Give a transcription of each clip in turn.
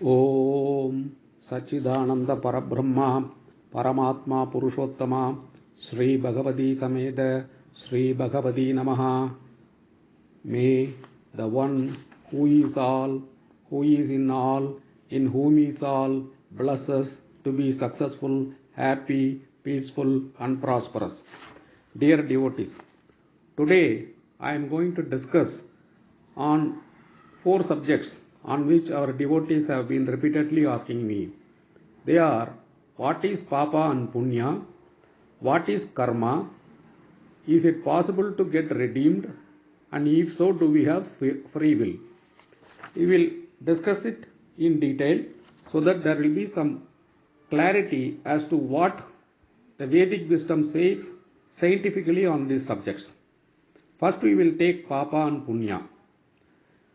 Om Sachidananda Parabrahma Paramatma Purushottama Sri Bhagavati Sameda Sri Bhagavati Namaha. May the one who is all, who is in whom is all, bless us to be successful, happy, peaceful and prosperous. Dear devotees, today I am going to discuss on 4 subjects on which our devotees have been repeatedly asking me. They are: what is Papa and Punya? What is Karma? Is it possible to get redeemed? And if so, do we have free will? We will discuss it in detail so that there will be some clarity as to what the Vedic wisdom says scientifically on these subjects. First, we will take Papa and Punya.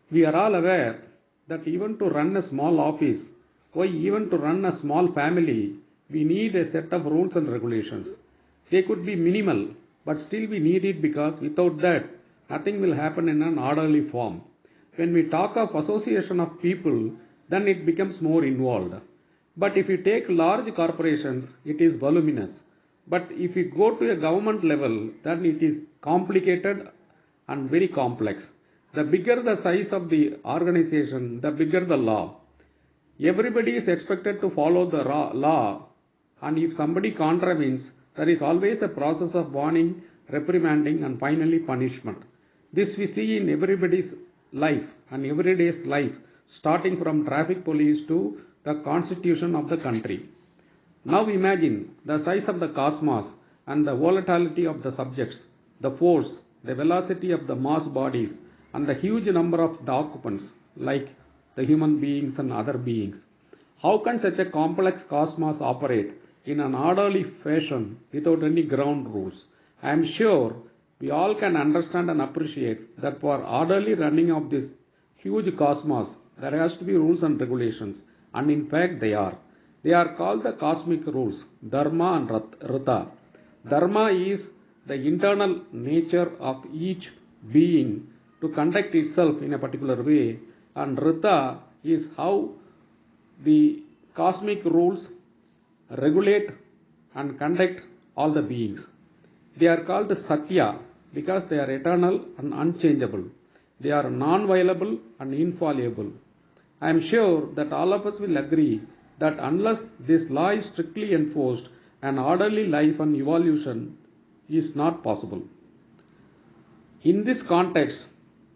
We are all aware that even to run a small office, or even to run a small family, we need a set of rules and regulations. They could be minimal, but still we need it because without that, nothing will happen in an orderly form. When we talk of association of people, then it becomes more involved. But if you take large corporations, it is voluminous. But if you go to a government level, then it is complicated and very complex. The bigger the size of the organization, the bigger the law. Everybody is expected to follow the law, and if somebody contravenes, there is always a process of warning, reprimanding, and finally punishment. This we see in everybody's life and everyday's life, starting from traffic police to the constitution of the country. Now imagine the size of the cosmos and the volatility of the subjects, the force, the velocity of the mass bodies, and the huge number of the occupants, like the human beings and other beings. How can such a complex cosmos operate in an orderly fashion without any ground rules? I am sure we all can understand and appreciate that for orderly running of this huge cosmos, there has to be rules and regulations, and in fact they are. They are called the cosmic rules, Dharma and Rita. Dharma is the internal nature of each being to conduct itself in a particular way, and Rita is how the cosmic rules regulate and conduct all the beings. They are called Satya because they are eternal and unchangeable. They are non-violable and infallible. I am sure that all of us will agree that unless this law is strictly enforced, an orderly life and evolution is not possible. In this context,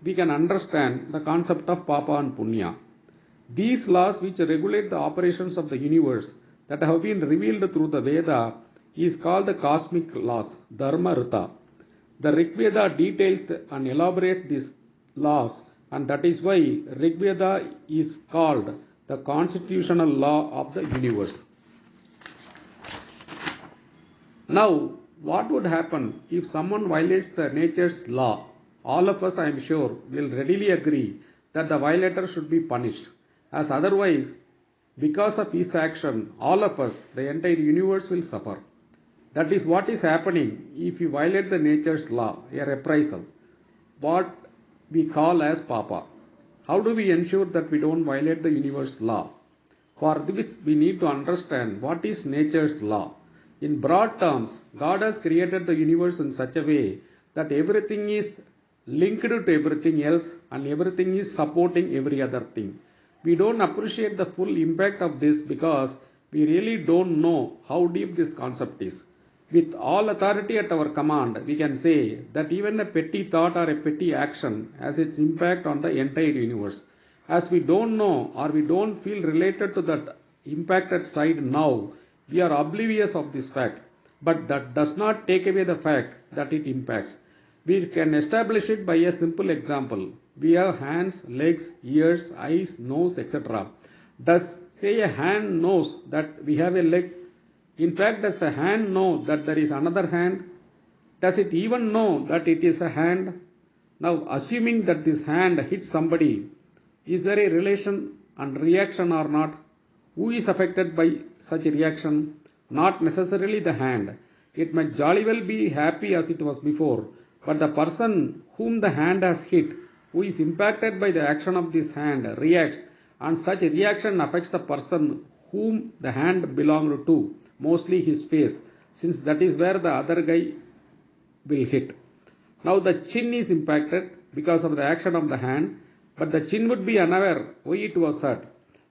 we can understand the concept of Papa and Punya. These laws which regulate the operations of the universe that have been revealed through the Veda is called the cosmic laws, Dharma Rita. The Rig Veda details and elaborates these laws, and that is why Rig Veda is called the constitutional law of the universe. Now, what would happen if someone violates the nature's law? All of us, I am sure, will readily agree that the violator should be punished, as otherwise, because of his action, all of us, the entire universe will suffer. That is what is happening if you violate the nature's law, a reprisal, what we call as Papa. How do we ensure that we don't violate the universe law? For this, we need to understand what is nature's law. In broad terms, God has created the universe in such a way that everything is linked to everything else and everything is supporting every other thing. We don't appreciate the full impact of this because we really don't know how deep this concept is. With all authority at our command, we can say that even a petty thought or a petty action has its impact on the entire universe. As we don't know or we don't feel related to that impacted side now, we are oblivious of this fact. But that does not take away the fact that it impacts. We can establish it by a simple example. We have hands, legs, ears, eyes, nose, etc. Does, say, a hand knows that we have a leg? In fact, does a hand know that there is another hand? Does it even know that it is a hand? Now, assuming that this hand hits somebody, is there a relation and reaction or not? Who is affected by such a reaction? Not necessarily the hand. It might jolly well be happy as it was before, but the person whom the hand has hit, who is impacted by the action of this hand, reacts, and such reaction affects the person whom the hand belonged to, mostly his face, since that is where the other guy will hit. Now the chin is impacted because of the action of the hand, but the chin would be unaware why it was hurt,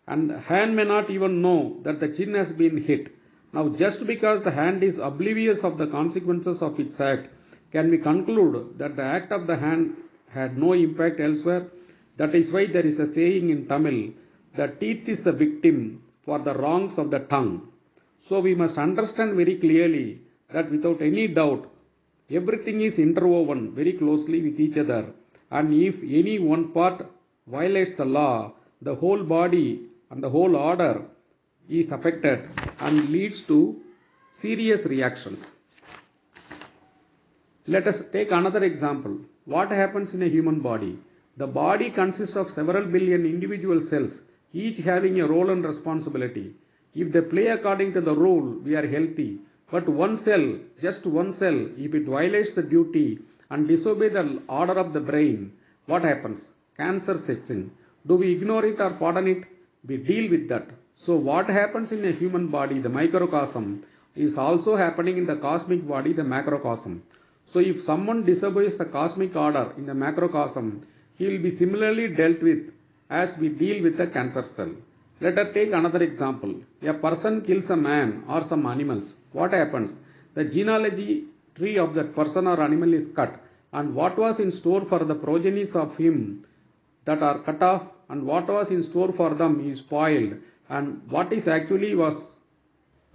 and the hand may not even know that the chin has been hit. Now just because the hand is oblivious of the consequences of its act, can we conclude that the act of the hand had no impact elsewhere? That is why there is a saying in Tamil, the teeth is the victim for the wrongs of the tongue. So we must understand very clearly that without any doubt, everything is interwoven very closely with each other, and if any one part violates the law, the whole body and the whole order is affected and leads to serious reactions. Let us take another example. What happens in a human body? The body consists of several billion individual cells, each having a role and responsibility. If they play according to the rule, we are healthy. But one cell, just one cell, if it violates the duty and disobey the order of the brain, what happens? Cancer sets in. Do we ignore it or pardon it? We deal with that. So what happens in a human body, the microcosm, is also happening in the cosmic body, the macrocosm. So if someone disobeys the cosmic order in the macrocosm, he will be similarly dealt with as we deal with the cancer cell. Let us take another example. A person kills a man or some animals. What happens? The genealogy tree of that person or animal is cut, and what was in store for the progenies of him that are cut off, and what was in store for them is spoiled, and what is actually was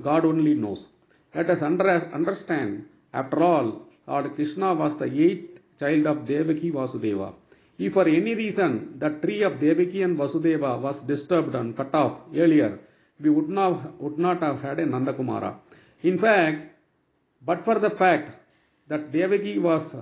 God only knows. Let us understand, after all, Lord Krishna was the eighth child of Devaki Vasudeva. If for any reason the tree of Devaki and Vasudeva was disturbed and cut off earlier, we would not have had a Nandakumara. In fact, but for the fact that Devaki was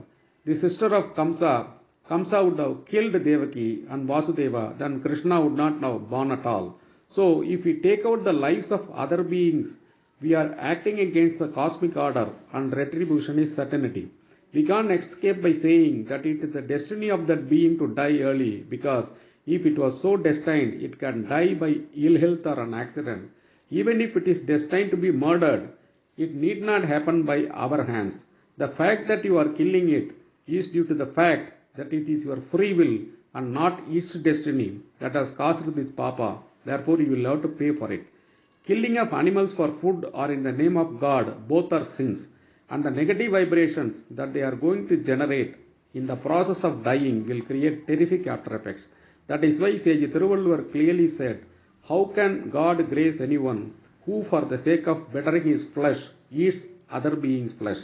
the sister of Kamsa, Kamsa would have killed Devaki and Vasudeva, then Krishna would not have born at all. So if we take out the lives of other beings, we are acting against the cosmic order, and retribution is certainty. We can't escape by saying that it is the destiny of that being to die early, because if it was so destined, it can die by ill health or an accident. Even if it is destined to be murdered, it need not happen by our hands. The fact that you are killing it is due to the fact that it is your free will and not its destiny that has caused this papa. Therefore, you will have to pay for it. Killing of animals for food or in the name of God, both are sins, and the negative vibrations that they are going to generate in the process of dying will create terrific after effects. That is why Sage Thiruvalluvar clearly said, how can God grace anyone who for the sake of bettering his flesh eats other beings' flesh?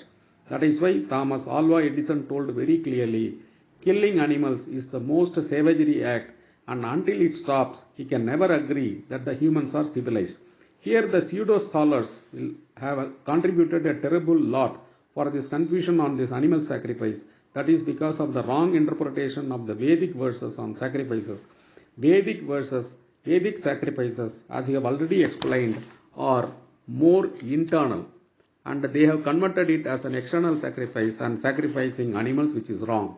That is why Thomas Alva Edison told very clearly, killing animals is the most savagery act, and until it stops, he can never agree that the humans are civilized. Here the pseudo-scholars will have contributed a terrible lot for this confusion on this animal sacrifice. That is because of the wrong interpretation of the Vedic verses on sacrifices. Vedic sacrifices, as we have already explained, are more internal, and they have converted it as an external sacrifice and sacrificing animals, which is wrong.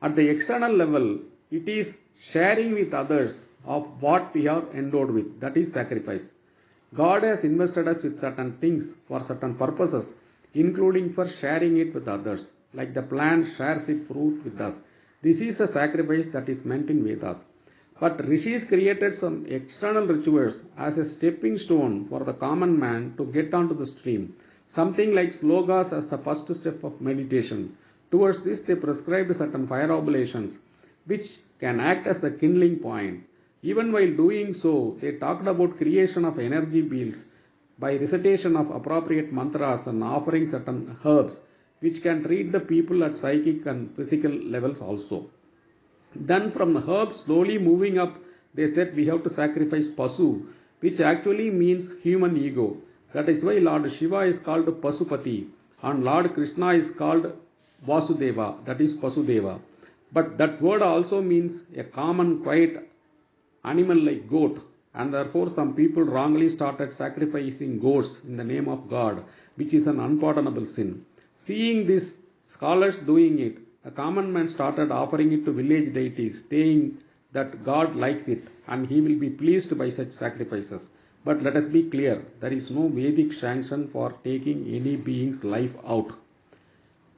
At the external level, it is sharing with others of what we are endowed with. That is sacrifice. God has invested us with certain things for certain purposes, including for sharing it with others, like the plant shares its fruit with us. This is a sacrifice that is meant in Vedas. But rishis created some external rituals as a stepping stone for the common man to get onto the stream, something like slogas as the first step of meditation. Towards this, they prescribed certain fire oblations, which can act as a kindling point. Even while doing so, they talked about creation of energy wheels by recitation of appropriate mantras and offering certain herbs, which can treat the people at psychic and physical levels also. Then from the herbs slowly moving up, they said we have to sacrifice Pasu, which actually means human ego. That is why Lord Shiva is called Pasupati and Lord Krishna is called Vasudeva, that is Pasudeva. But that word also means a common, quiet animal like goat, and therefore some people wrongly started sacrificing goats in the name of God, which is an unpardonable sin. Seeing this, scholars doing it, a common man started offering it to village deities, saying that God likes it, and he will be pleased by such sacrifices. But let us be clear, there is no Vedic sanction for taking any being's life out.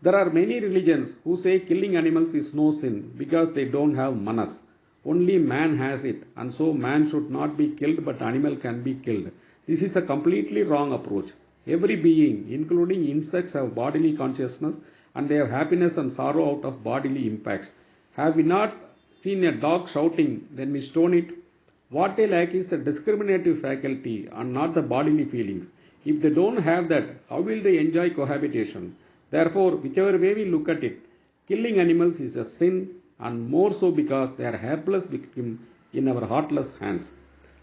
There are many religions who say killing animals is no sin because they don't have manas. Only man has it, and so man should not be killed but animal can be killed. This is a completely wrong approach. Every being, including insects, have bodily consciousness and they have happiness and sorrow out of bodily impacts. Have we not seen a dog shouting, then we stone it? What they lack is the discriminative faculty and not the bodily feelings. If they don't have that, how will they enjoy cohabitation? Therefore, whichever way we look at it, killing animals is a sin, and more so because they are helpless victims in our heartless hands.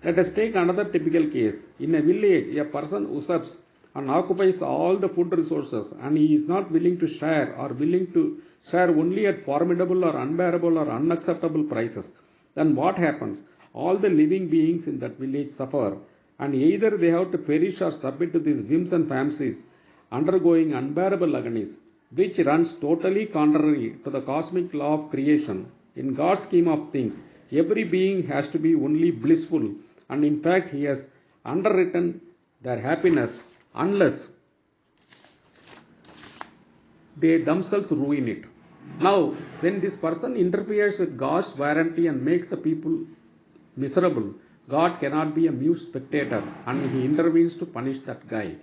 Let us take another typical case. In a village, a person usurps and occupies all the food resources, and he is not willing to share or willing to share only at formidable or unbearable or unacceptable prices. Then what happens? All the living beings in that village suffer, and either they have to perish or submit to these whims and fancies, undergoing unbearable agonies, which runs totally contrary to the cosmic law of creation. In God's scheme of things, every being has to be only blissful, and in fact, He has underwritten their happiness unless they themselves ruin it. Now, when this person interferes with God's sovereignty and makes the people miserable, God cannot be a mute spectator and He intervenes to punish that guy.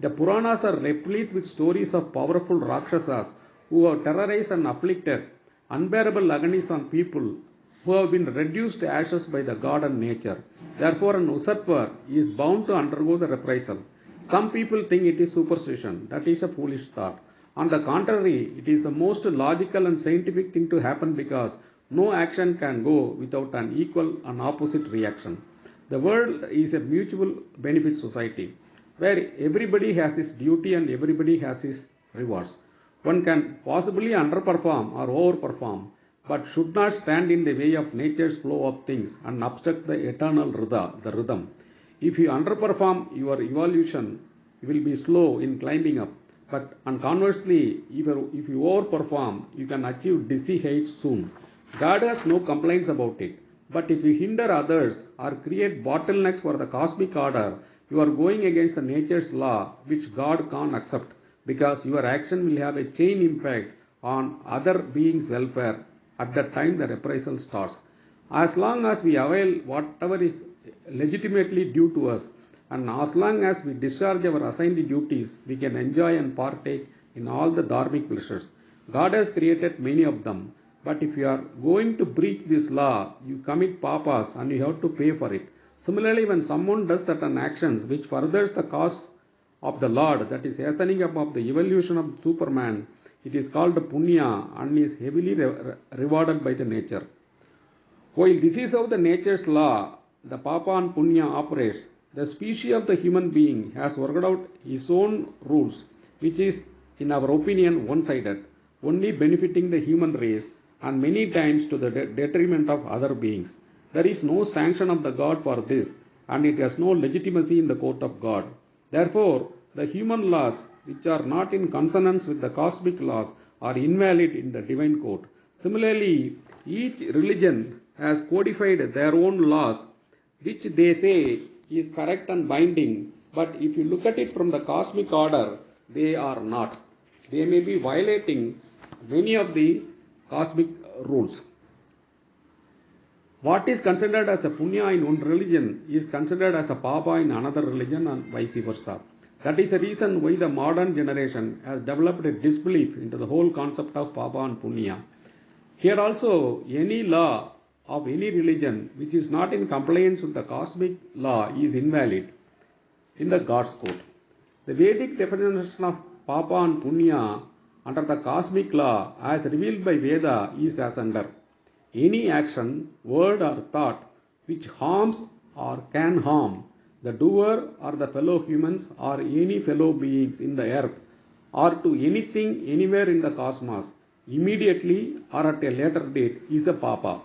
The Puranas are replete with stories of powerful Rakshasas who have terrorized and afflicted unbearable agonies on people who have been reduced to ashes by the god and nature. Therefore, an usurper is bound to undergo the reprisal. Some people think it is superstition. That is a foolish thought. On the contrary, it is the most logical and scientific thing to happen because no action can go without an equal and opposite reaction. The world is a mutual benefit society where everybody has his duty and everybody has his rewards. One can possibly underperform or overperform, but should not stand in the way of nature's flow of things and obstruct the eternal rhythm. If you underperform your evolution, you will be slow in climbing up. And conversely, if you overperform, you can achieve dizzy heights soon. God has no complaints about it. But if you hinder others or create bottlenecks for the cosmic order, you are going against the nature's law, which God can't accept, because your action will have a chain impact on other beings' welfare at the time the reprisal starts. As long as we avail whatever is legitimately due to us, and as long as we discharge our assigned duties, we can enjoy and partake in all the dharmic pleasures. God has created many of them, but if you are going to breach this law, you commit papas and you have to pay for it. Similarly, when someone does certain actions which furthers the cause of the Lord, that is hastening up of the evolution of Superman, it is called Punya and is heavily rewarded by the nature. While this is how the nature's law, the Papa and Punya operates, the species of the human being has worked out his own rules, which is, in our opinion, one-sided, only benefiting the human race and many times to the detriment of other beings. There is no sanction of the God for this, and it has no legitimacy in the court of God. Therefore, the human laws, which are not in consonance with the cosmic laws, are invalid in the divine court. Similarly, each religion has codified their own laws, which they say is correct and binding, but if you look at it from the cosmic order, they are not. They may be violating many of the cosmic rules. What is considered as a punya in one religion is considered as a papa in another religion and vice versa. That is the reason why the modern generation has developed a disbelief into the whole concept of papa and punya. Here also, any law of any religion which is not in compliance with the cosmic law is invalid in the God's court. The Vedic definition of papa and punya under the cosmic law as revealed by Veda is as under: any action, word or thought which harms or can harm the doer or the fellow humans or any fellow beings in the earth or to anything anywhere in the cosmos immediately or at a later date is a papa.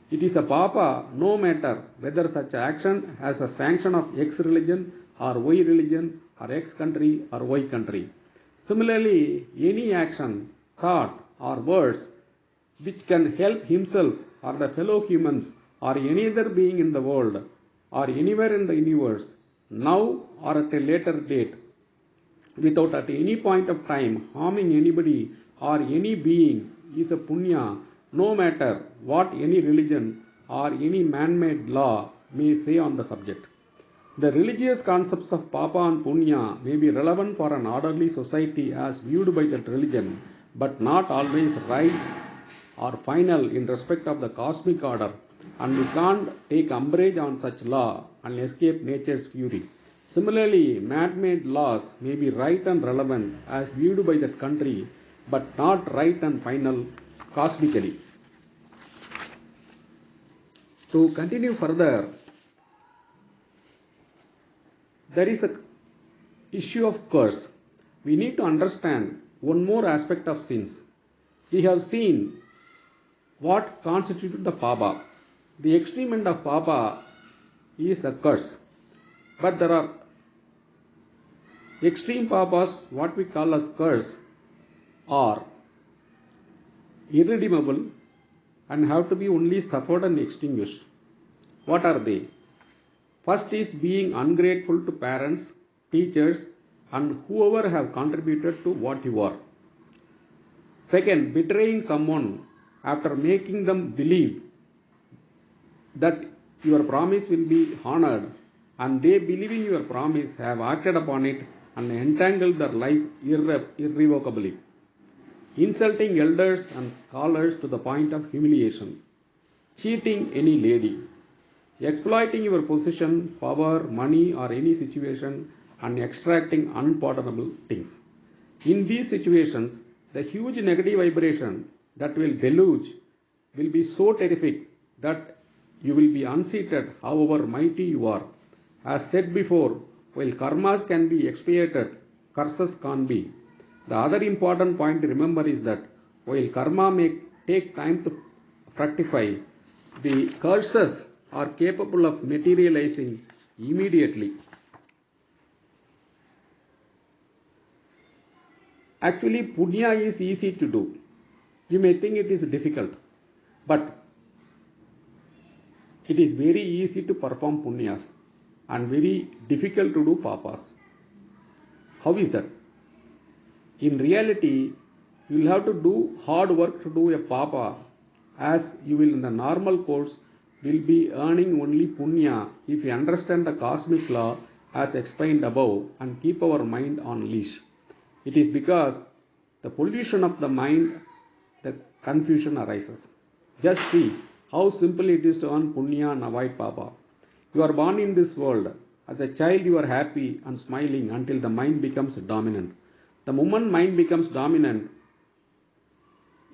It is a papa no matter whether such action has a sanction of X religion or Y religion or X country or Y country. Similarly, any action, thought or words which can help himself or the fellow humans or any other being in the world or anywhere in the universe, now or at a later date, without at any point of time harming anybody or any being, is a punya, no matter what any religion or any man-made law may say on the subject. The religious concepts of papa and punya may be relevant for an orderly society as viewed by that religion, but not always right or final in respect of the cosmic order, and we can't take umbrage on such law and escape nature's fury. Similarly, man-made laws may be right and relevant as viewed by that country, but not right and final cosmically. To continue further, there is a issue of curse. We need to understand one more aspect of sins. We have seen what constitutes the papa. The extreme end of papa is a curse. But there are extreme papas, what we call as curse, are irredeemable and have to be only suffered and extinguished. What are they? First is being ungrateful to parents, teachers, and whoever have contributed to what you are. Second, betraying someone after making them believe that your promise will be honored, and they, believing your promise, have acted upon it and entangled their life irrevocably. Insulting elders and scholars to the point of humiliation. Cheating any lady. Exploiting your position, power, money, or any situation and extracting unpardonable things. In these situations, the huge negative vibration that will deluge will be so terrific that you will be unseated however mighty you are. As said before, while karmas can be expiated, curses can't be. The other important point to remember is that while karma may take time to fructify, the curses are capable of materializing immediately. Actually, punya is easy to do. You may think it is difficult, but it is very easy to perform punyas and very difficult to do papas. How is that? In reality, you will have to do hard work to do a papa, as you will in the normal course will be earning only punya if you understand the cosmic law as explained above and keep our mind on leash. It is because the pollution of the mind, the confusion arises. Just see how simple it is to earn punya and avoid papa. You are born in this world. As a child, you are happy and smiling until the mind becomes dominant. The moment mind becomes dominant,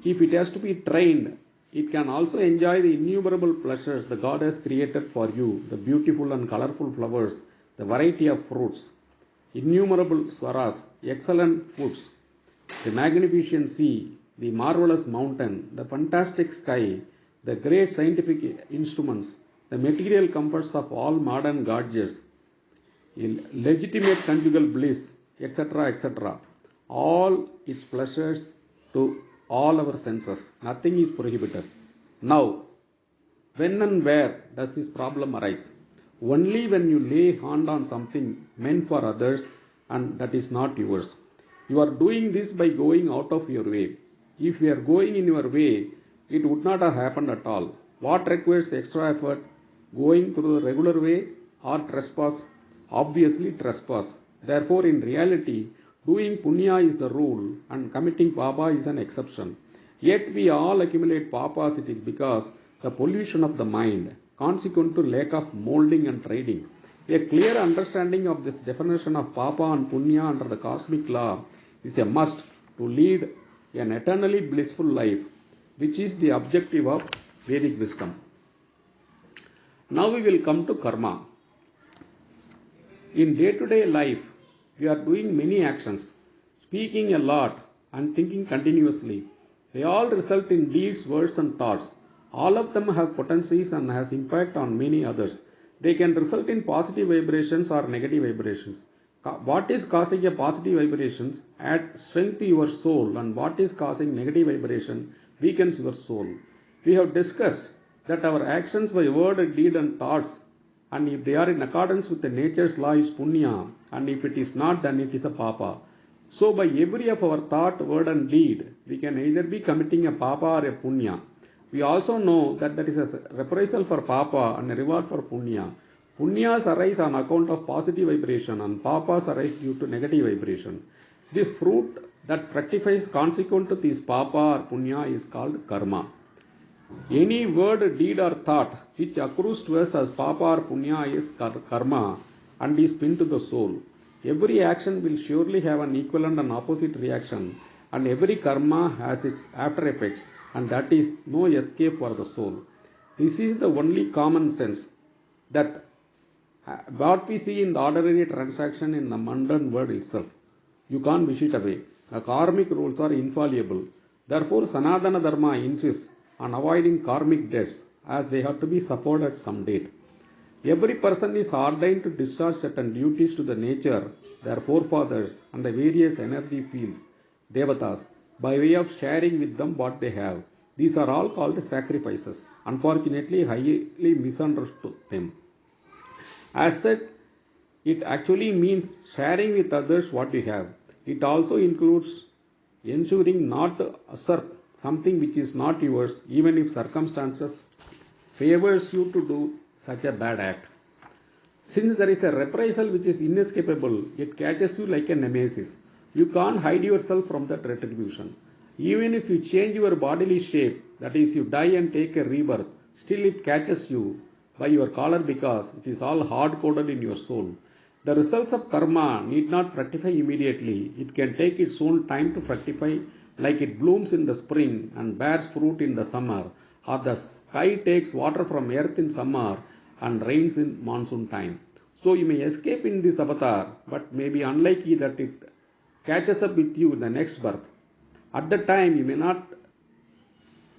if it has to be trained, it can also enjoy the innumerable pleasures the God has created for you, the beautiful and colorful flowers, the variety of fruits, innumerable swaras, excellent foods, the magnificent sea, the marvelous mountain, the fantastic sky, the great scientific instruments, the material comforts of all modern gadgets, legitimate conjugal bliss, etc., etc. All its pleasures to all our senses. Nothing is prohibited. Now, when and where does this problem arise? Only when you lay hand on something meant for others and that is not yours. You are doing this by going out of your way. If you are going in your way, it would not have happened at all. What requires extra effort? Going through the regular way or trespass? Obviously trespass. Therefore, in reality, doing punya is the rule and committing papa is an exception. Yet we all accumulate papas. It is because the pollution of the mind, consequent to lack of molding and trading. A clear understanding of this definition of papa and punya under the cosmic law is a must to lead an eternally blissful life, which is the objective of Vedic wisdom. Now we will come to karma. In day-to-day life, we are doing many actions, speaking a lot and thinking continuously. They all result in deeds, words and thoughts. All of them have potencies and has impact on many others. They can result in positive vibrations or negative vibrations. What is causing a positive vibrations adds strength to your soul, and what is causing negative vibration weakens your soul. We have discussed that our actions by word, deed and thoughts, and if they are in accordance with the nature's law, is punya, and if it is not, then it is a papa. So by every of our thought, word and deed, we can either be committing a papa or a punya. We also know that there is a reprisal for papa and a reward for punya. Punyas arise on account of positive vibration and papas arise due to negative vibration. This fruit that fructifies consequent to this papa or punya is called karma. Any word, deed or thought which accrues to us as papa or punya is karma and is pinned to the soul. Every action will surely have an equivalent and opposite reaction, and every karma has its after effects, and that is no escape for the soul. This is the only common sense that what we see in the ordinary transaction in the mundane world itself. You can't wish it away. The karmic rules are infallible. Therefore, Sanatana Dharma insists on avoiding karmic debts as they have to be suffered at some date. Every person is ordained to discharge certain duties to the nature, their forefathers, and the various energy fields, devatas, by way of sharing with them what they have. These are all called sacrifices. Unfortunately, highly misunderstood them. As said, it actually means sharing with others what you have. It also includes ensuring not to usurp something which is not yours, even if circumstances favors you to do such a bad act. Since there is a reprisal which is inescapable, it catches you like a nemesis. You can't hide yourself from that retribution. Even if you change your bodily shape, that is, you die and take a rebirth, still it catches you by your collar because it is all hard-coded in your soul. The results of karma need not fructify immediately. It can take its own time to fructify, like it blooms in the spring and bears fruit in the summer, or the sky takes water from earth in summer and rains in monsoon time. So you may escape in this avatar, but may be unlikely that it catches up with you in the next birth. At the time, you may not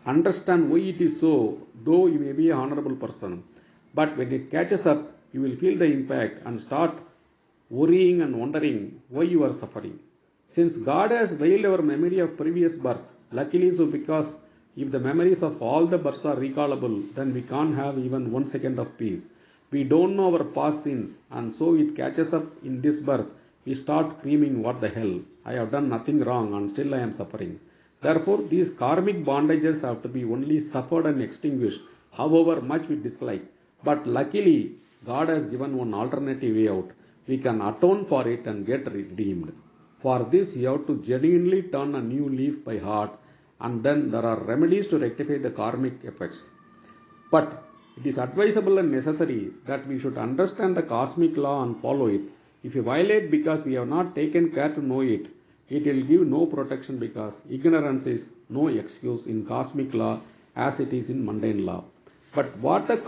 understand why it is so, though you may be an honorable person. But when it catches up, you will feel the impact and start worrying and wondering why you are suffering. Since God has veiled our memory of previous births, luckily so, because if the memories of all the births are recallable, then we can't have even 1 second of peace. We don't know our past sins, and so it catches up in this birth. We start screaming, what the hell? I have done nothing wrong and still I am suffering. Therefore, these karmic bondages have to be only suffered and extinguished, however much we dislike. But luckily, God has given one alternative way out. We can atone for it and get redeemed. For this, you have to genuinely turn a new leaf by heart, and then there are remedies to rectify the karmic effects. But it is advisable and necessary that we should understand the cosmic law and follow it. If we violate because we have not taken care to know it, it will give no protection because ignorance is no excuse in cosmic law as it is in mundane law. But what the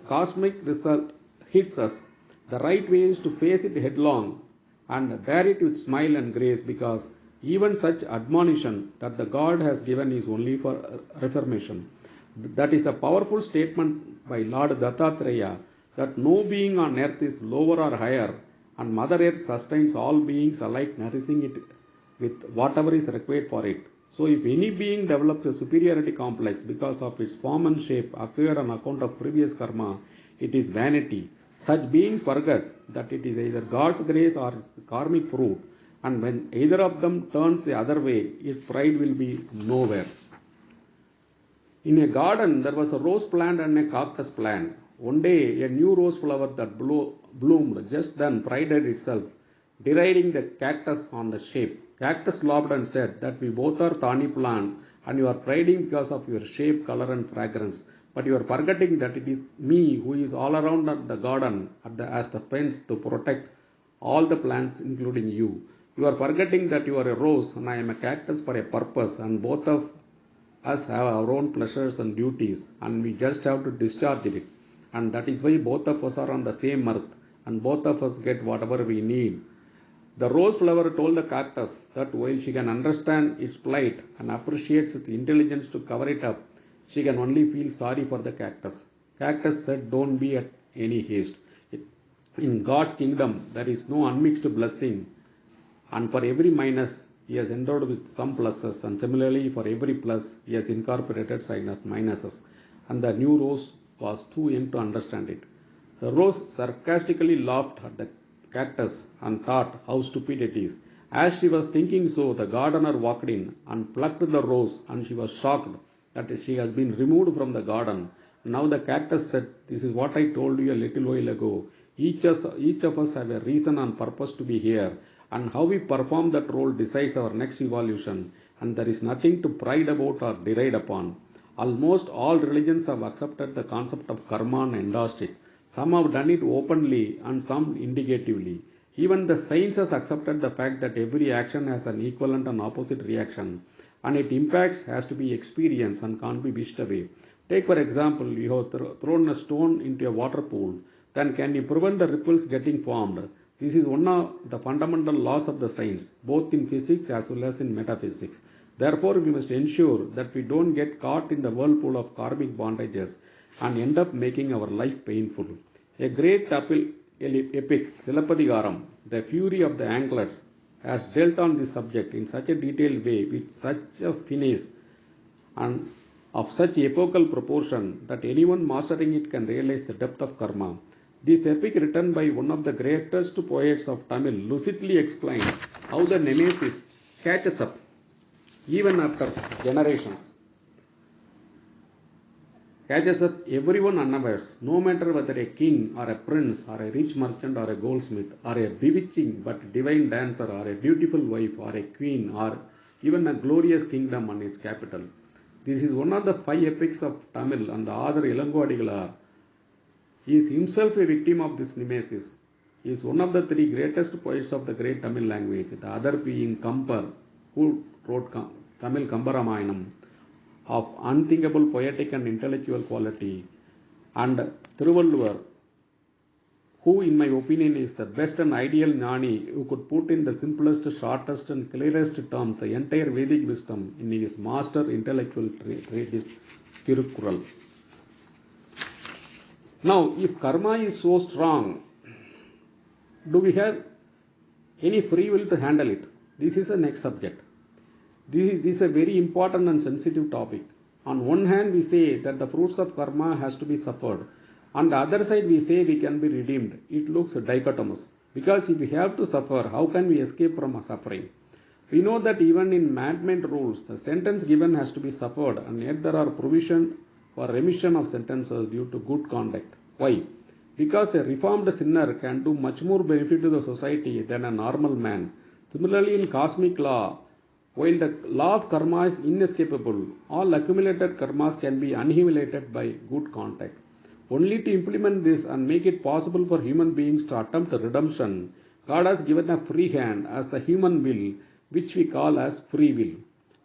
cosmic result hits us, the right way is to face it headlong and bear it with smile and grace, because even such admonition that the God has given is only for reformation. That is a powerful statement by Lord Dattatreya that no being on earth is lower or higher, and Mother Earth sustains all beings alike, nourishing it with whatever is required for it. So if any being develops a superiority complex because of its form and shape acquired on account of previous karma, it is vanity. Such beings forget that it is either God's grace or its karmic fruit, and when either of them turns the other way, its pride will be nowhere. In a garden, there was a rose plant and a cactus plant. One day, a new rose flower that bloomed just then prided itself, deriding the cactus on the shape. Cactus laughed and said that we both are thorny plants, and you are priding because of your shape, color, and fragrance. But you are forgetting that it is me who is all around the garden as the fence to protect all the plants, including you. You are forgetting that you are a rose and I am a cactus for a purpose, and both of us have our own pleasures and duties, and we just have to discharge it. And that is why both of us are on the same earth, and both of us get whatever we need. The rose flower told the cactus that while she can understand its plight and appreciates its intelligence to cover it up, she can only feel sorry for the cactus. Cactus said, don't be at any haste. In God's kingdom, there is no unmixed blessing, and for every minus, He has endowed with some pluses, and similarly for every plus, He has incorporated minuses. and the new rose was too young to understand it. The rose sarcastically laughed at the cactus and thought how stupid it is. As she was thinking so, the gardener walked in and plucked the rose, and she was shocked that she has been removed from the garden. Now the cactus said, "This is what I told you a little while ago. Each of us have a reason and purpose to be here, and how we perform that role decides our next evolution, and there is nothing to pride about or deride upon." Almost all religions have accepted the concept of karma and endorsed it. Some have done it openly and some indicatively. Even the science has accepted the fact that every action has an equivalent and opposite reaction, and its impacts has to be experienced and can't be wished away. Take for example, you have thrown a stone into a water pool, then can you prevent the ripples getting formed? This is one of the fundamental laws of the science, both in physics as well as in metaphysics. Therefore, we must ensure that we don't get caught in the whirlpool of karmic bondages and end up making our life painful. A great epic, Silappadigaram, the fury of the anklets, has dealt on this subject in such a detailed way with such a finesse and of such epochal proportion that anyone mastering it can realize the depth of karma. This epic, written by one of the greatest poets of Tamil, lucidly explains how the nemesis catches up even after generations. Catches up everyone unawares, no matter whether a king or a prince or a rich merchant or a goldsmith or a bewitching but divine dancer or a beautiful wife or a queen or even a glorious kingdom and its capital. This is one of the 5 epics of Tamil, and the author Ilango Adigalar is himself a victim of this nemesis. He is one of the 3 greatest poets of the great Tamil language, the other being Kampar, who wrote Tamil Kambaramayanam, of unthinkable poetic and intellectual quality, and Thiruvalluvar, who in my opinion is the best and ideal Gnani who could put in the simplest, shortest and clearest terms the entire Vedic wisdom in his master intellectual treatise Tirukkural. Now, if karma is so strong, do we have any free will to handle it? This is the next subject. This is a very important and sensitive topic. On one hand, we say that the fruits of karma has to be suffered. On the other side, we say we can be redeemed. It looks dichotomous. Because if we have to suffer, how can we escape from suffering? We know that even in man-made rules, the sentence given has to be suffered, and yet there are provision for remission of sentences due to good conduct. Why? Because a reformed sinner can do much more benefit to the society than a normal man. Similarly, in cosmic law, while the law of karma is inescapable, all accumulated karmas can be annihilated by good conduct. Only to implement this and make it possible for human beings to attempt redemption, God has given a free hand as the human will, which we call as free will.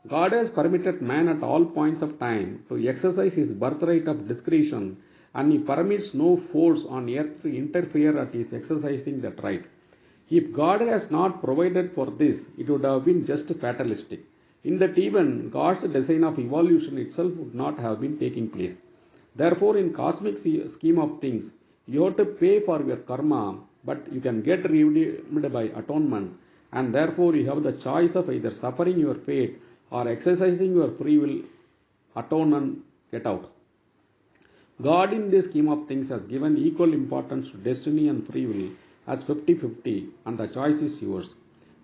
God has permitted man at all points of time to exercise his birthright of discretion, and he permits no force on earth to interfere at his exercising that right. If God has not provided for this, it would have been just fatalistic. In that even God's design of evolution itself would not have been taking place. Therefore, in cosmic scheme of things, you have to pay for your karma, but you can get redeemed by atonement, and therefore you have the choice of either suffering your fate or exercising your free will, atone and get out. God in this scheme of things has given equal importance to destiny and free will as 50-50, and the choice is yours.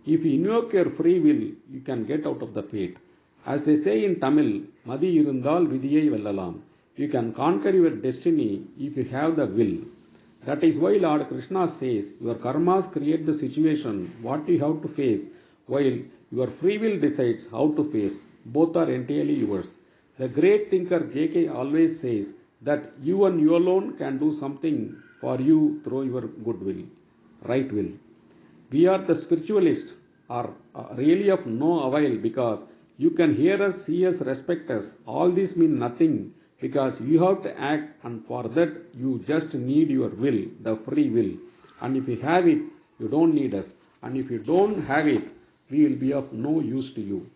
If you invoke your free will, you can get out of the fate. As they say in Tamil, Madi irundal vidiyai vellalam. You can conquer your destiny if you have the will. That is why Lord Krishna says, your karmas create the situation, what you have to face, while your free will decides how to face. Both are entirely yours. The great thinker J.K. always says that you and you alone can do something for you through your good will, right will. We are the spiritualists are really of no avail because you can hear us, see us, respect us. All this mean nothing because you have to act, and for that you just need your will, the free will. And if you have it, you don't need us. And if you don't have it, we will be of no use to you.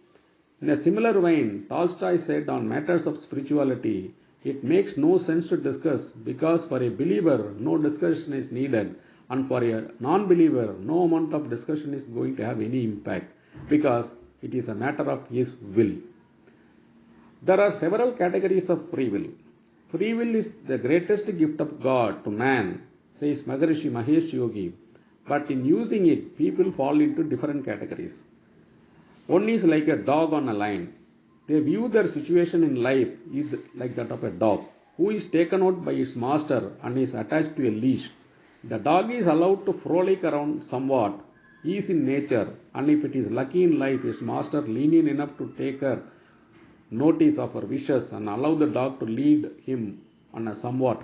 In a similar vein, Tolstoy said on matters of spirituality, it makes no sense to discuss because for a believer, no discussion is needed, and for a non-believer, no amount of discussion is going to have any impact because it is a matter of his will. There are several categories of free will. Free will is the greatest gift of God to man, says Maharishi Mahesh Yogi. But in using it, people fall into different categories. One is like a dog on a line. They view their situation in life is like that of a dog who is taken out by its master and is attached to a leash. The dog is allowed to frolic around somewhat, ease in nature, and if it is lucky in life, its master lenient enough to take her notice of her wishes and allow the dog to lead him on a somewhat.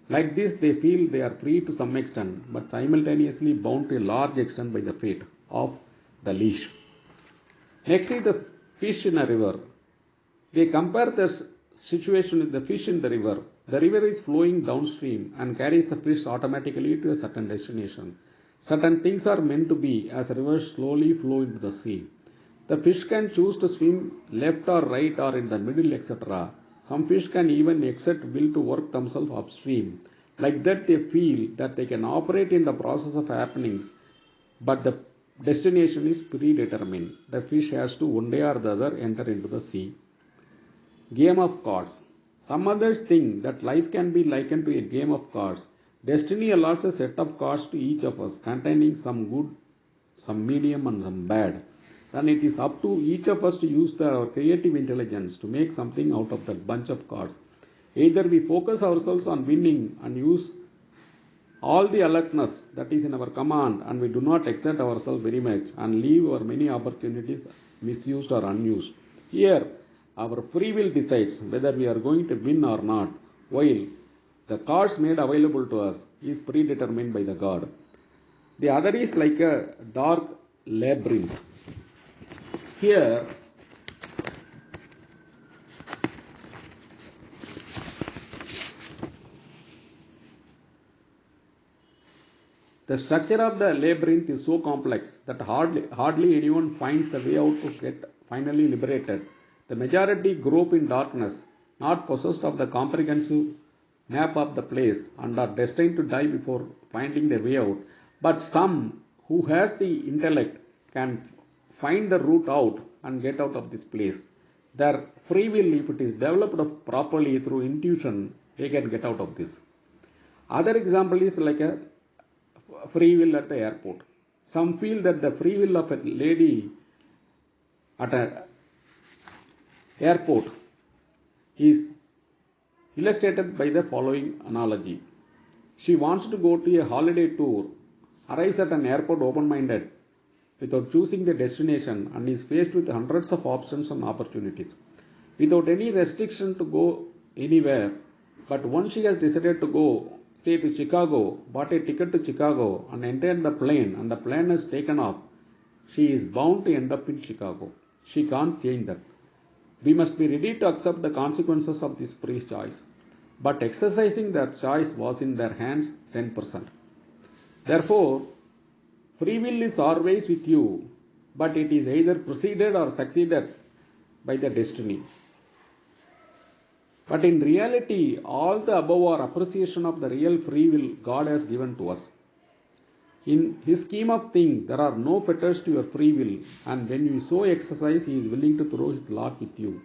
Like this, they feel they are free to some extent, but simultaneously bound to a large extent by the fate of the leash. Next is the fish in a river. They compare the situation with the fish in the river. The river is flowing downstream and carries the fish automatically to a certain destination. Certain things are meant to be as rivers slowly flow into the sea. The fish can choose to swim left or right or in the middle, etc. Some fish can even exert will to work themselves upstream. Like that, they feel that they can operate in the process of happenings, but the destination is predetermined. The fish has to one day or the other enter into the sea. Game of cards. Some others think that life can be likened to a game of cards. Destiny allots a set of cards to each of us containing some good, some medium, and some bad. Then it is up to each of us to use our creative intelligence to make something out of that bunch of cards. Either we focus ourselves on winning and use all the alertness that is in our command, and we do not exert ourselves very much and leave our many opportunities misused or unused. Here, our free will decides whether we are going to win or not, while the cards made available to us is predetermined by the God. The other is like a dark labyrinth. Here, the structure of the labyrinth is so complex that hardly anyone finds the way out to get finally liberated. The majority grope in darkness, not possessed of the comprehensive map of the place, and are destined to die before finding the way out. But some who has the intellect can find the route out and get out of this place. Their free will, if it is developed properly through intuition, they can get out of this. Other example is like a free will at the airport. Some feel that the free will of a lady at an airport is illustrated by the following analogy. She wants to go to a holiday tour, arrives at an airport open-minded without choosing the destination, and is faced with hundreds of options and opportunities. Without any restriction to go anywhere, but once she has decided to go, say to Chicago, bought a ticket to Chicago and entered the plane, and the plane has taken off, she is bound to end up in Chicago. She can't change that. We must be ready to accept the consequences of this free choice. But exercising that choice was in their hands 10%. Therefore, free will is always with you, but it is either preceded or succeeded by the destiny. But in reality, all the above are appreciation of the real free will God has given to us. In His scheme of things, there are no fetters to your free will, and when you so exercise, He is willing to throw His lot with you.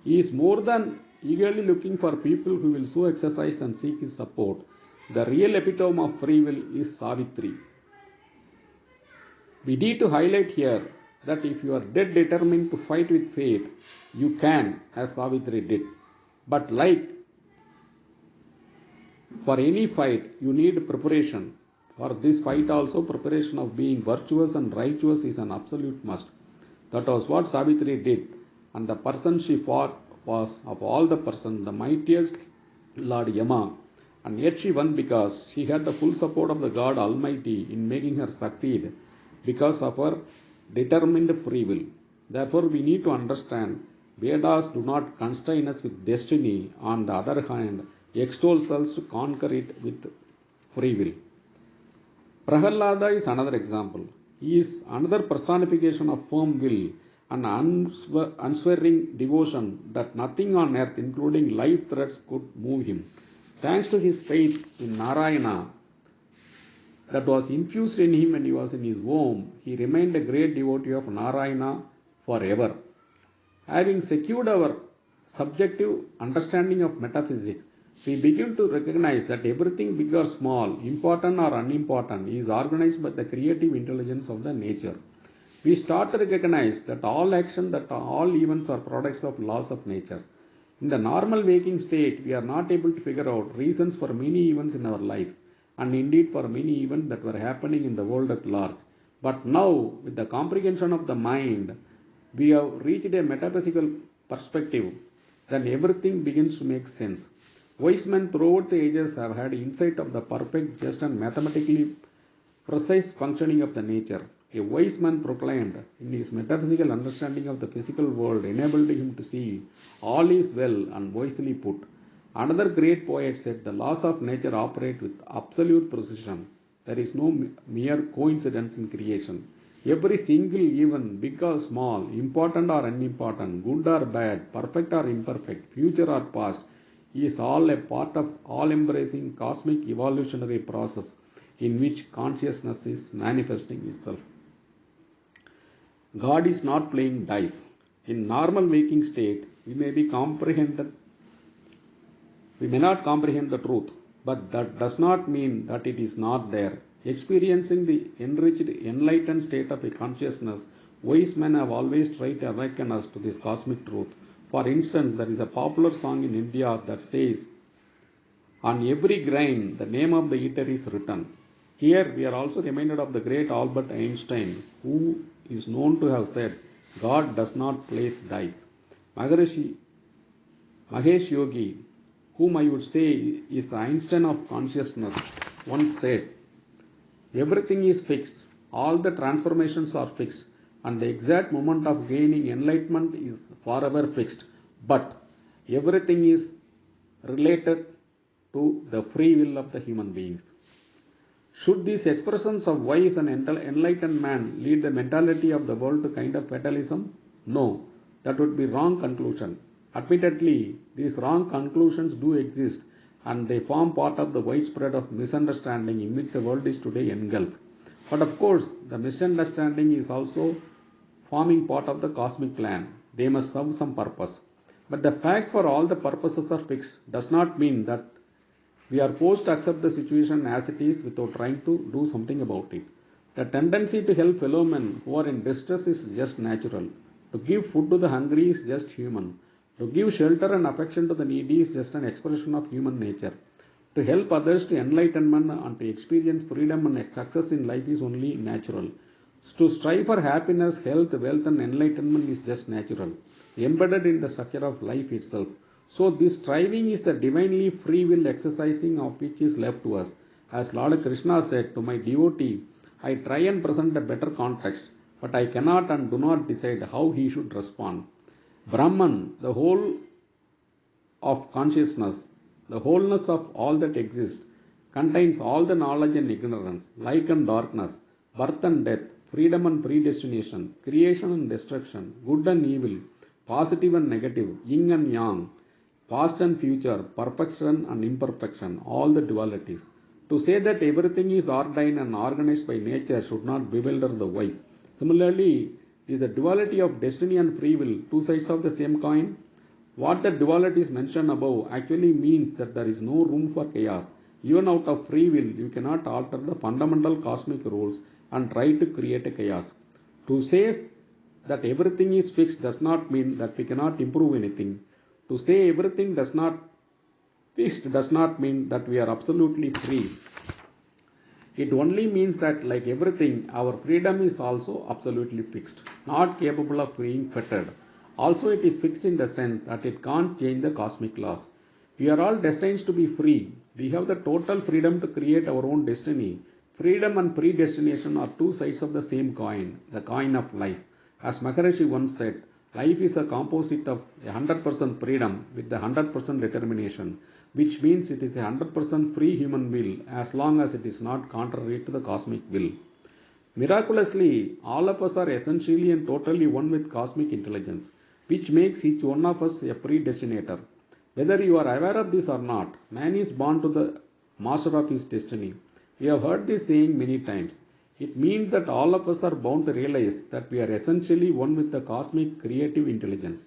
He is more than eagerly looking for people who will so exercise and seek His support. The real epitome of free will is Savitri. We need to highlight here that if you are dead determined to fight with fate, you can, as Savitri did. But like for any fight, you need preparation. For this fight also, preparation of being virtuous and righteous is an absolute must. That was what Savitri did, and the person she fought was, of all the persons, the mightiest Lord Yama, and yet she won because she had the full support of the God Almighty in making her succeed because of her determined free will. Therefore, we need to understand Vedas do not constrain us with destiny, on the other hand, extols us to conquer it with free will. Prahalada is another example. He is another personification of firm will and unswerving devotion that nothing on earth, including life threats, could move him. Thanks to his faith in Narayana that was infused in him when he was in his womb, he remained a great devotee of Narayana forever. Having secured our subjective understanding of metaphysics, we begin to recognize that everything big or small, important or unimportant, is organized by the creative intelligence of the nature. We start to recognize that all action, that all events are products of laws of nature. In the normal waking state, we are not able to figure out reasons for many events in our lives, and indeed for many events that were happening in the world at large. But now, with the comprehension of the mind, we have reached a metaphysical perspective, then everything begins to make sense. Wise men throughout the ages have had insight of the perfect, just, and mathematically precise functioning of the nature. A wise man proclaimed, in his metaphysical understanding of the physical world, enabled him to see all is well and wisely put. Another great poet said, the laws of nature operate with absolute precision. There is no mere coincidence in creation. Every single event, big or small, important or unimportant, good or bad, perfect or imperfect, future or past, is all a part of all-embracing cosmic evolutionary process in which consciousness is manifesting itself. God is not playing dice. In normal waking state, we may not comprehend the truth, but that does not mean that it is not there. Experiencing the enriched, enlightened state of a consciousness, wise men have always tried to awaken us to this cosmic truth. For instance, there is a popular song in India that says, on every grain, the name of the eater is written. Here we are also reminded of the great Albert Einstein, who is known to have said, God does not place dice. Mahesh Yogi, whom I would say is the Einstein of consciousness, once said, everything is fixed, all the transformations are fixed, and the exact moment of gaining enlightenment is forever fixed. But everything is related to the free will of the human beings. Should these expressions of wise and enlightened man lead the mentality of the world to kind of fatalism? No, that would be wrong conclusion. Admittedly, these wrong conclusions do exist, and they form part of the widespread of misunderstanding in which the world is today engulfed. But of course, the misunderstanding is also forming part of the cosmic plan. They must serve some purpose. But the fact for all the purposes are fixed does not mean that we are forced to accept the situation as it is without trying to do something about it. The tendency to help fellow men who are in distress is just natural. To give food to the hungry is just human. To give shelter and affection to the needy is just an expression of human nature. To help others to enlightenment and to experience freedom and success in life is only natural. To strive for happiness, health, wealth and enlightenment is just natural, embedded in the structure of life itself. So this striving is the divinely free will exercising of which is left to us. As Lord Krishna said to my devotee, I try and present a better context, but I cannot and do not decide how he should respond. Brahman, the whole of consciousness, the wholeness of all that exists, contains all the knowledge and ignorance, light and darkness, birth and death, freedom and predestination, creation and destruction, good and evil, positive and negative, yin and yang, past and future, perfection and imperfection, all the dualities. To say that everything is ordained and organized by nature should not bewilder the wise. Similarly, is the duality of destiny and free will two sides of the same coin? What the dualities mentioned above actually means that there is no room for chaos. Even out of free will, you cannot alter the fundamental cosmic rules and try to create a chaos. To say that everything is fixed does not mean that we cannot improve anything. To say everything does not mean that we are absolutely free. It only means that, like everything, our freedom is also absolutely fixed, not capable of being fettered. Also, it is fixed in the sense that it can't change the cosmic laws. We are all destined to be free. We have the total freedom to create our own destiny. Freedom and predestination are two sides of the same coin, the coin of life. As Maharishi once said, life is a composite of 100% freedom with the 100% determination, which means it is a 100% free human will as long as it is not contrary to the cosmic will. Miraculously, all of us are essentially and totally one with cosmic intelligence, which makes each one of us a predestinator. Whether you are aware of this or not, man is born to the master of his destiny. We have heard this saying many times. It means that all of us are bound to realize that we are essentially one with the cosmic creative intelligence.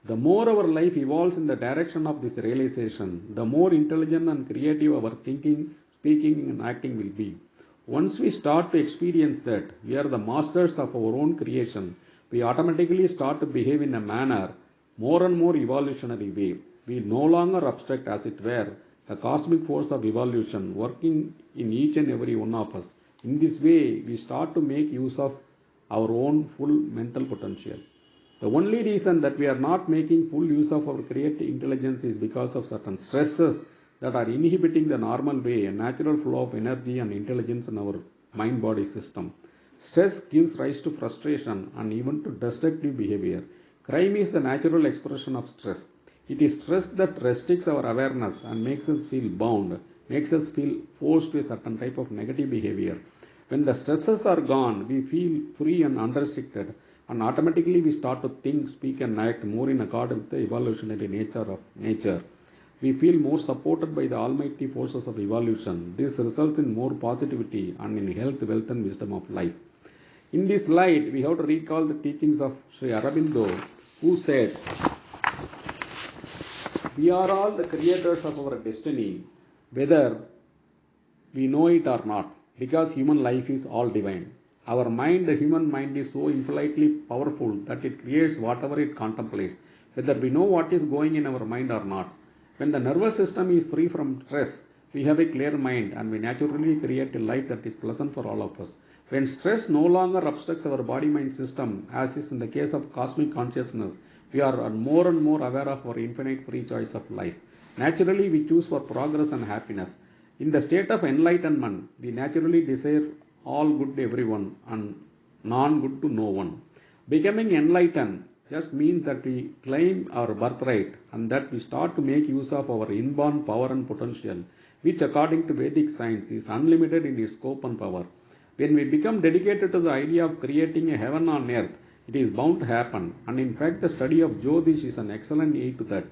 The more our life evolves in the direction of this realization, the more intelligent and creative our thinking, speaking, and acting will be. Once we start to experience that we are the masters of our own creation, we automatically start to behave in a manner more and more evolutionary way. We no longer abstract, as it were, the cosmic force of evolution working in each and every one of us. In this way, we start to make use of our own full mental potential. The only reason that we are not making full use of our creative intelligence is because of certain stresses that are inhibiting the normal way and natural flow of energy and intelligence in our mind-body system. Stress gives rise to frustration and even to destructive behavior. Crime is the natural expression of stress. It is stress that restricts our awareness and makes us feel bound, makes us feel forced to a certain type of negative behavior. When the stresses are gone, we feel free and unrestricted, and automatically we start to think, speak, and act more in accord with the evolutionary nature of nature. We feel more supported by the almighty forces of evolution. This results in more positivity and in health, wealth, and wisdom of life. In this light, we have to recall the teachings of Sri Aurobindo, who said, "We are all the creators of our destiny, whether we know it or not, because human life is all divine. Our mind, the human mind, is so infinitely powerful that it creates whatever it contemplates, whether we know what is going in our mind or not. When the nervous system is free from stress, we have a clear mind and we naturally create a life that is pleasant for all of us. When stress no longer obstructs our body-mind system, as is in the case of cosmic consciousness, we are more and more aware of our infinite free choice of life. Naturally, we choose for progress and happiness. In the state of enlightenment, we naturally desire all good to everyone and non-good to no one. Becoming enlightened just means that we claim our birthright and that we start to make use of our inborn power and potential, which according to Vedic science is unlimited in its scope and power. When we become dedicated to the idea of creating a heaven on earth, it is bound to happen, and in fact the study of Jyotish is an excellent aid to that.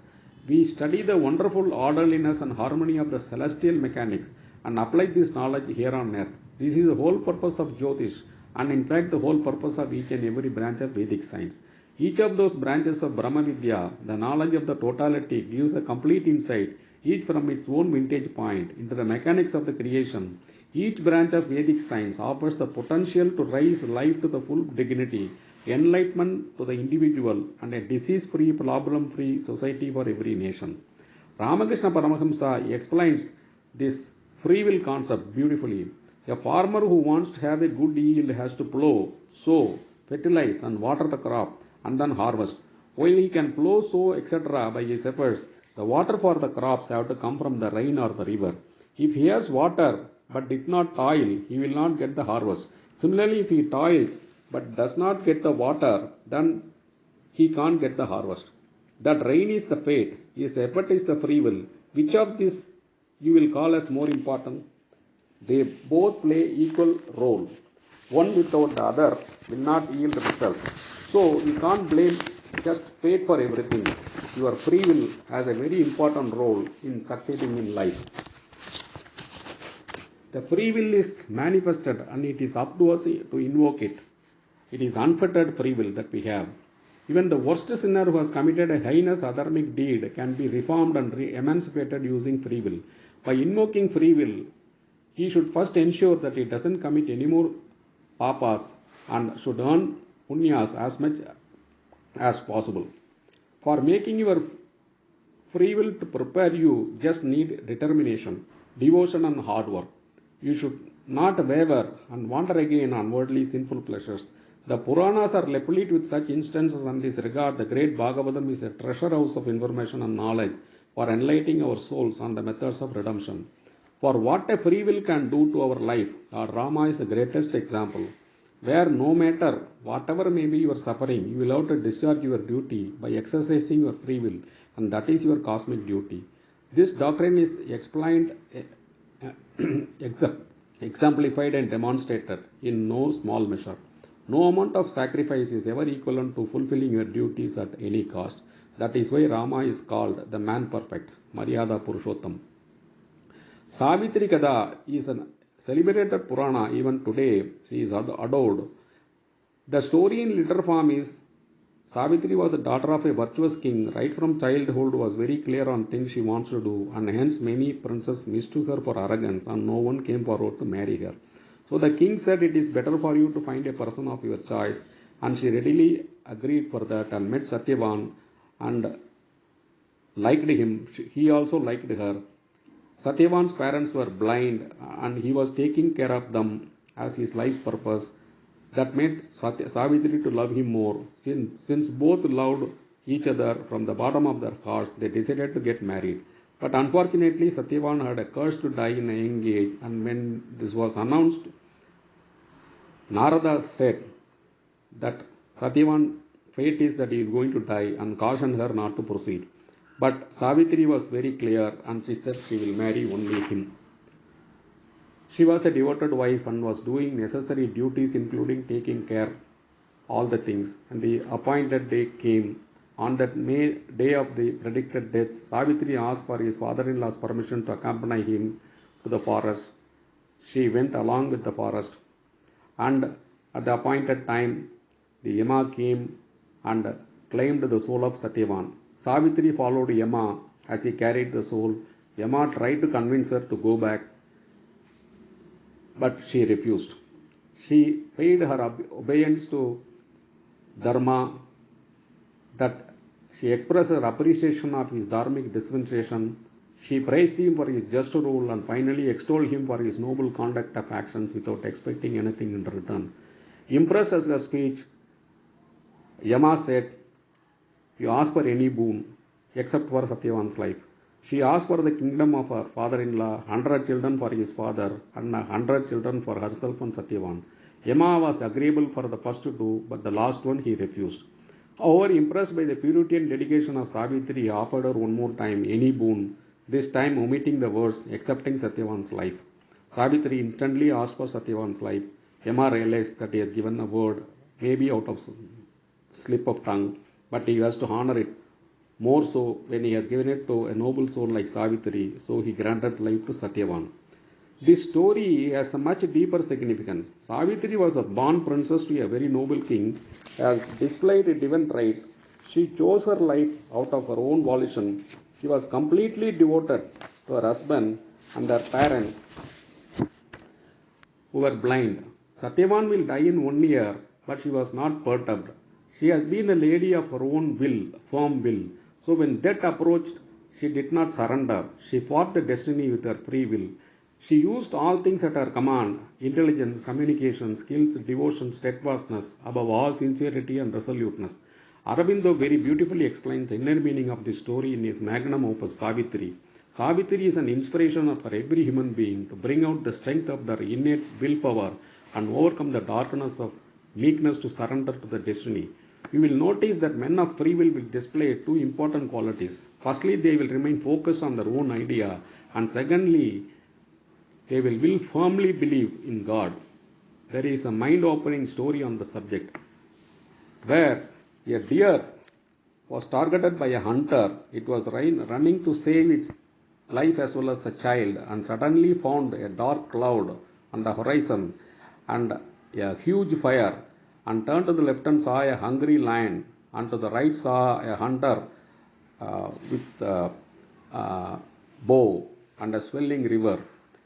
We study the wonderful orderliness and harmony of the celestial mechanics and apply this knowledge here on earth. This is the whole purpose of Jyotish, and in fact the whole purpose of each and every branch of Vedic science. Each of those branches of Brahma Vidya, the knowledge of the totality, gives a complete insight, each from its own vantage point, into the mechanics of the creation. Each branch of Vedic science offers the potential to raise life to the full dignity, enlightenment to the individual, and a disease-free, problem-free society for every nation. Ramakrishna Paramahamsa explains this free will concept beautifully. A farmer who wants to have a good yield has to plow, sow, fertilize, and water the crop, and then harvest. While he can plow, sow, etc. by his efforts, the water for the crops have to come from the rain or the river. If he has water but did not toil, he will not get the harvest. Similarly, if he toils but does not get the water, then he can't get the harvest. That rain is the fate, his effort is the free will. Which of these you will call as more important? They both play equal role. One without the other will not yield results. So you can't blame just fate for everything. Your free will has a very important role in succeeding in life. The free will is manifested and it is up to us to invoke it. It is unfettered free will that we have. Even the worst sinner who has committed a heinous adharmic deed can be reformed and emancipated using free will. By invoking free will, he should first ensure that he doesn't commit any more papas and should earn punyas as much as possible. For making your free will to prepare you just need determination, devotion and hard work. You should not waver and wander again on worldly sinful pleasures. The Puranas are replete with such instances, and in this regard the great Bhagavatam is a treasure house of information and knowledge for enlightening our souls on the methods of redemption. For what a free will can do to our life, Lord Rama is the greatest example, where no matter whatever may be your suffering, you will have to discharge your duty by exercising your free will, and that is your cosmic duty. This doctrine is explained, exemplified and demonstrated in no small measure. No amount of sacrifice is ever equivalent to fulfilling your duties at any cost. That is why Rama is called the man perfect, Maryada Purushottam. Savitri Kada is a celebrated Purana even today. She is adored. The story in liter form is Savitri was a daughter of a virtuous king, right from childhood was very clear on things she wants to do, and hence many princes mistook her for arrogance, and no one came forward to marry her. So the king said, "It is better for you to find a person of your choice," and she readily agreed for that and met Satyavan and liked him. He also liked her. Satyavan's parents were blind and he was taking care of them as his life's purpose. That made Savitri to love him more. Since both loved each other from the bottom of their hearts, they decided to get married. But unfortunately, Satyavan had a curse to die in a young age, and when this was announced, Narada said that Satyavan fate is that he is going to die and cautioned her not to proceed. But Savitri was very clear and she said she will marry only him. She was a devoted wife and was doing necessary duties including taking care all the things. And the appointed day came. On that day of the predicted death, Savitri asked for his father-in-law's permission to accompany him to the forest. She went along with the forest. And at the appointed time, the Yama came and claimed the soul of Satyavan. Savitri followed Yama as he carried the soul. Yama tried to convince her to go back, but she refused. She paid her obedience to Dharma, that she expressed her appreciation of his dharmic dispensation. She praised him for his just rule and finally extolled him for his noble conduct of actions without expecting anything in return. Impressed at her speech, Yama said, "You ask for any boon except for Satyavan's life." She asked for the kingdom of her father-in-law, 100 children for his father, and 100 children for herself and Satyavan. Yama was agreeable for the first two, but the last one he refused. However, impressed by the purity and dedication of Savitri, he offered her one more time any boon, this time omitting the words accepting Satyavan's life. Savitri instantly asked for Satyavan's life. Yama realized that he has given a word, maybe out of slip of tongue, but he has to honor it. More so when he has given it to a noble soul like Savitri, so he granted life to Satyavan. This story has a much deeper significance. Savitri was a born princess to a very noble king, has displayed divine traits. She chose her life out of her own volition. She was completely devoted to her husband and her parents who were blind. Satyavan will die in 1 year, but she was not perturbed. She has been a lady of her own will, firm will. So when death approached, she did not surrender. She fought the destiny with her free will. She used all things at her command: intelligence, communication, skills, devotion, steadfastness, above all sincerity and resoluteness. Aurobindo very beautifully explains the inner meaning of this story in his magnum opus Savitri. Savitri is an inspiration for every human being to bring out the strength of their innate willpower and overcome the darkness of meekness to surrender to the destiny. You will notice that men of free will display two important qualities. Firstly, they will remain focused on their own idea, and secondly, they will firmly believe in God. There is a mind-opening story on the subject where a deer was targeted by a hunter. It was running to save its life as well as a child, and suddenly found a dark cloud on the horizon and a huge fire, and turned to the left and saw a hungry lion, and to the right saw a hunter with bow and a swelling river,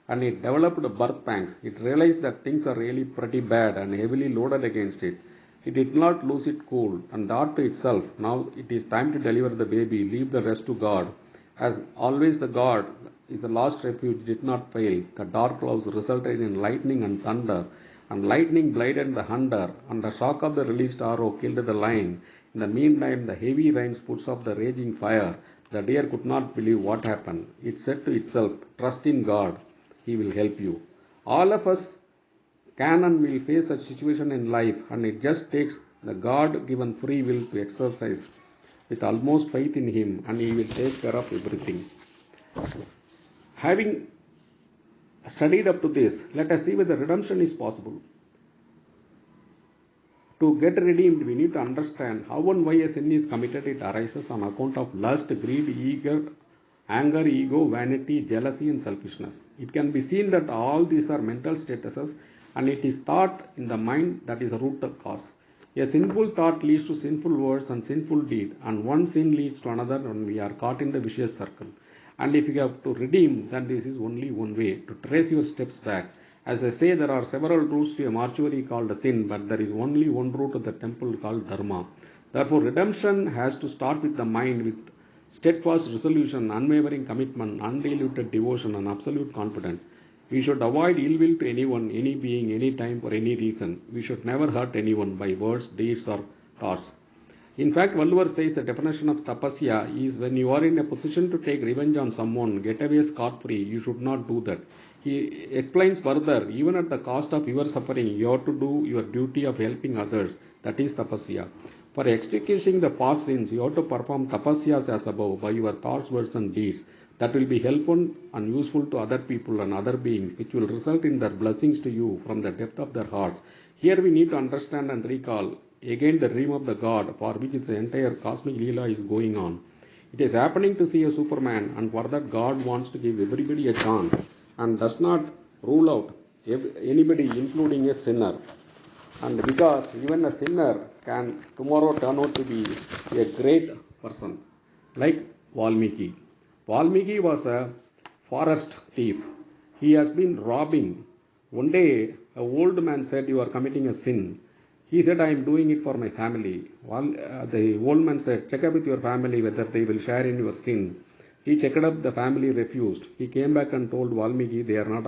and it developed birth pangs. It realized that things are really pretty bad and heavily loaded against it. It did not lose its cool and thought to itself, now it is time to deliver the baby, leave the rest to God. As always, the God is the last refuge, did not fail. The dark clouds resulted in lightning and thunder, and lightning blinded the hunter, and the shock of the released arrow killed the lion. In the meantime, the heavy rains puts up the raging fire. The deer could not believe what happened. It said to itself, "Trust in God, He will help you." All of us can and will face such situation in life, and it just takes the God-given free will to exercise with almost faith in Him, and He will take care of everything. Having studied up to this, let us see whether redemption is possible. To get redeemed, we need to understand how and why a sin is committed. It arises on account of lust, greed, anger, ego, vanity, jealousy, and selfishness. It can be seen that all these are mental statuses, and it is thought in the mind that is the root cause. A sinful thought leads to sinful words and sinful deed, and one sin leads to another, and we are caught in the vicious circle. And if you have to redeem, then this is only one way to trace your steps back. As I say, there are several routes to a mortuary called sin, but there is only one route to the temple called dharma. Therefore, redemption has to start with the mind, with steadfast resolution, unwavering commitment, undiluted devotion, and absolute confidence. We should avoid ill will to anyone, any being, any time, for any reason. We should never hurt anyone by words, deeds, or thoughts. In fact, Valvar says the definition of tapasya is when you are in a position to take revenge on someone, get away scot-free, you should not do that. He explains further, even at the cost of your suffering, you have to do your duty of helping others. That is tapasya. For extinguishing the past sins, you have to perform tapasyas as above by your thoughts, words, and deeds. That will be helpful and useful to other people and other beings, which will result in their blessings to you from the depth of their hearts. Here we need to understand and recall again the dream of the God for which the entire cosmic Leela is going on. It is happening to see a Superman, and for that God wants to give everybody a chance and does not rule out anybody, including a sinner. And because even a sinner can tomorrow turn out to be a great person, like Valmiki. Valmiki was a forest thief. He has been robbing. One day, an old man said, "You are committing a sin." He said, "I am doing it for my family." The old man said, "Check up with your family whether they will share in your sin." He checked up, the family refused. He came back and told Valmiki, they are not,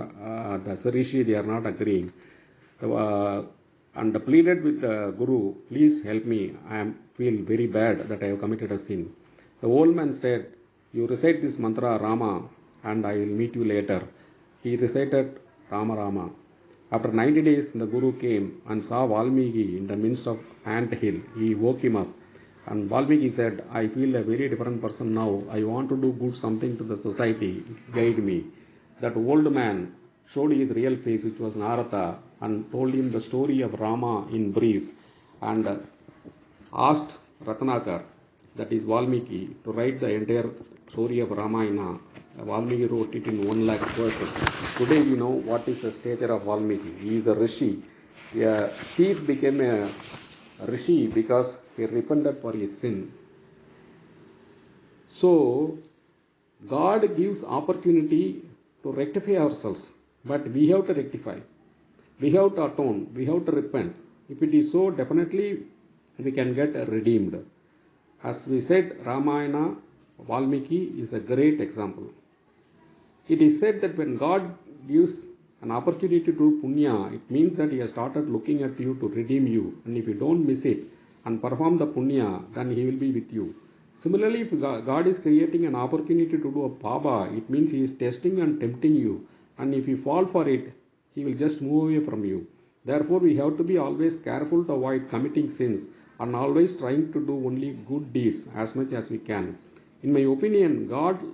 the Sarishi, they are not agreeing. And pleaded with the Guru, "Please help me. I feel very bad that I have committed a sin." The old man said, "You recite this mantra Rama and I will meet you later." He recited Rama Rama. After 90 days, the Guru came and saw Valmiki in the midst of ant hill. He woke him up. And Valmiki said, "I feel a very different person now. I want to do good something to the society. Guide me." That old man showed his real face, which was Narada, and told him the story of Rama in brief, and asked Ratnakar, that is Valmiki, to write the entire story of Ramayana. Valmiki wrote it in 1 lakh verses. Today we know what is the stature of Valmiki. He is a rishi. A thief became a rishi because he repented for his sin. So, God gives opportunity to rectify ourselves, but we have to rectify. We have to atone. We have to repent. If it is so, definitely we can get redeemed. As we said, Ramayana, Valmiki is a great example. It is said that when God gives an opportunity to do Punya, it means that He has started looking at you to redeem you. And if you don't miss it and perform the Punya, then He will be with you. Similarly, if God is creating an opportunity to do a Papa, it means He is testing and tempting you. And if you fall for it, He will just move away from you. Therefore, we have to be always careful to avoid committing sins and always trying to do only good deeds as much as we can. In my opinion, God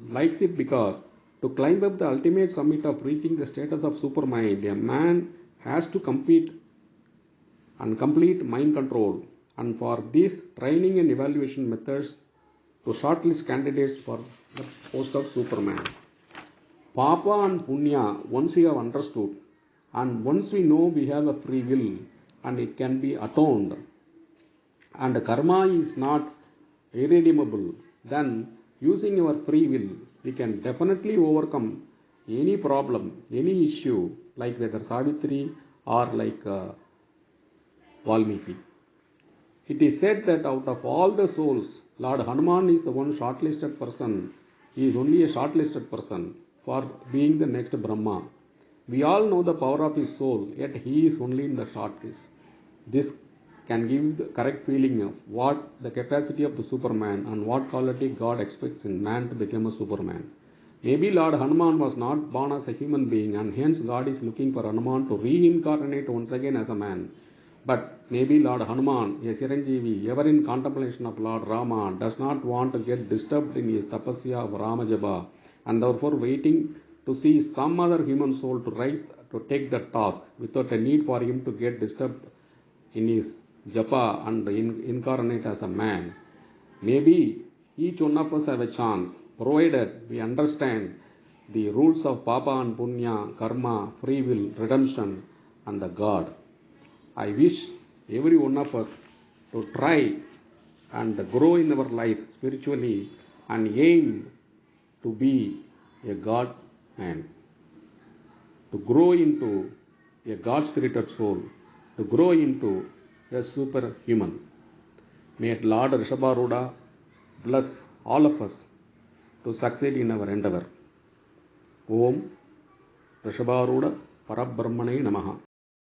likes it because to climb up the ultimate summit of reaching the status of supermind, a man has to compete and complete mind control. And for these training and evaluation methods to shortlist candidates for the post of Superman. Papa and Punya, once we have understood, and once we know we have a free will and it can be atoned, and karma is not irredeemable, then using our free will, we can definitely overcome any problem, any issue, like whether Savitri or like Valmiki. It is said that out of all the souls, Lord Hanuman is the one shortlisted person. He is only a shortlisted person for being the next Brahma. We all know the power of his soul, yet he is only in the shortlist. This can give the correct feeling of what the capacity of the Superman and what quality God expects in man to become a Superman. Maybe Lord Hanuman was not born as a human being, and hence God is looking for Hanuman to reincarnate once again as a man. But maybe Lord Hanuman, a Chiranjeevi, ever in contemplation of Lord Rama, does not want to get disturbed in his tapasya of Ramajaba, and therefore waiting to see some other human soul to rise to take the task without a need for him to get disturbed in his japa and incarnate as a man. Maybe each one of us have a chance, provided we understand the rules of Papa and Punya, Karma, free will, redemption, and the God. I wish every one of us to try and grow in our life spiritually and aim to be a God man, to grow into a God spirited soul, to grow into a superhuman. May Lord Rishabharuda bless all of us to succeed in our endeavor. Om Rishabharuda Parabrahmane Namaha.